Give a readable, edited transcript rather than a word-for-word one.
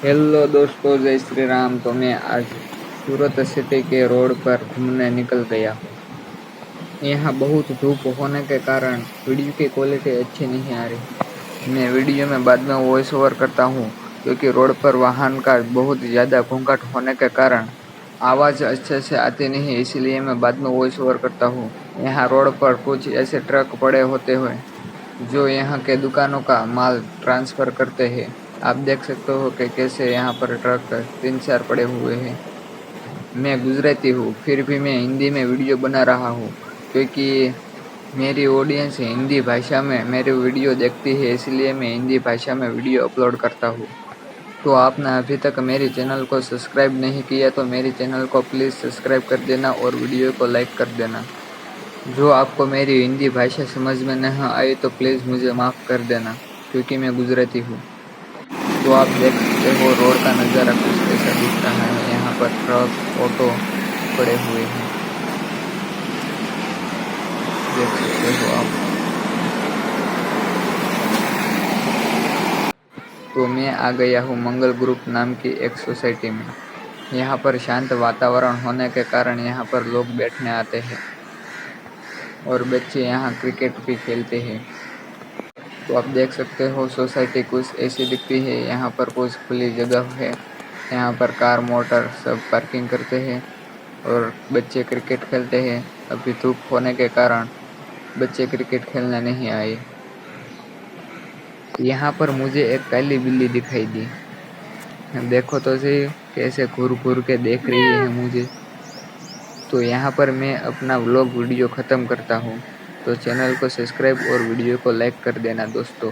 Hello दोस्तों, जय श्री राम। तो मैं आज सूरत सिटी के रोड पर घूमने निकल गया हूँ। यहाँ बहुत धूप होने के कारण वीडियो की क्वालिटी अच्छी नहीं आ रही। मैं वीडियो में बाद में वॉइस ओवर करता हूँ क्योंकि रोड पर वाहन का बहुत ज़्यादा घोंघाट होने के कारण आवाज़ अच्छे से आती नहीं, इसलिए मैं बाद में वॉइस ओवर करता हूँ। यहाँ रोड पर कुछ ऐसे ट्रक पड़े होते हैं जो यहाँ के दुकानों का माल ट्रांसफ़र करते हैं। आप देख सकते हो कि कैसे यहाँ पर ट्रक 3-4 पड़े हुए हैं। मैं गुजराती हूँ, फिर भी मैं हिंदी में वीडियो बना रहा हूँ क्योंकि मेरी ऑडियंस हिंदी भाषा में मेरे वीडियो देखती है, इसलिए मैं हिंदी भाषा में वीडियो अपलोड करता हूँ। तो आपने अभी तक मेरी चैनल को सब्सक्राइब नहीं किया तो मेरी चैनल को प्लीज़ सब्सक्राइब कर देना और वीडियो को लाइक कर देना। जो आपको मेरी हिंदी भाषा समझ में नहीं आई तो प्लीज़ मुझे माफ़ कर देना क्योंकि मैं गुजराती हूँ। तो आप देख सकते हो रोड का नज़ारा कुछ ऐसा दिख रहा है। यहाँ पर ट्रक ऑटो पड़े हुए हैं, देख सकते हो आप। तो मैं आ गया हूँ मंगल ग्रुप नाम की एक सोसाइटी में। यहाँ पर शांत वातावरण होने के कारण यहाँ पर लोग बैठने आते हैं और बच्चे यहाँ क्रिकेट भी खेलते हैं। तो आप देख सकते हो सोसाइटी कुछ ऐसी दिखती है। यहाँ पर कुछ खुली जगह है, यहाँ पर कार मोटर सब पार्किंग करते हैं और बच्चे क्रिकेट खेलते हैं। अभी धूप होने के कारण बच्चे क्रिकेट खेलने नहीं आए। यहाँ पर मुझे एक काली बिल्ली दिखाई दी, देखो तो सही कैसे घूर घूर के देख रही है मुझे। तो यहाँ पर मैं अपना व्लॉग वीडियो ख़त्म करता हूँ। तो चैनल को सब्सक्राइब और वीडियो को लाइक कर देना दोस्तों।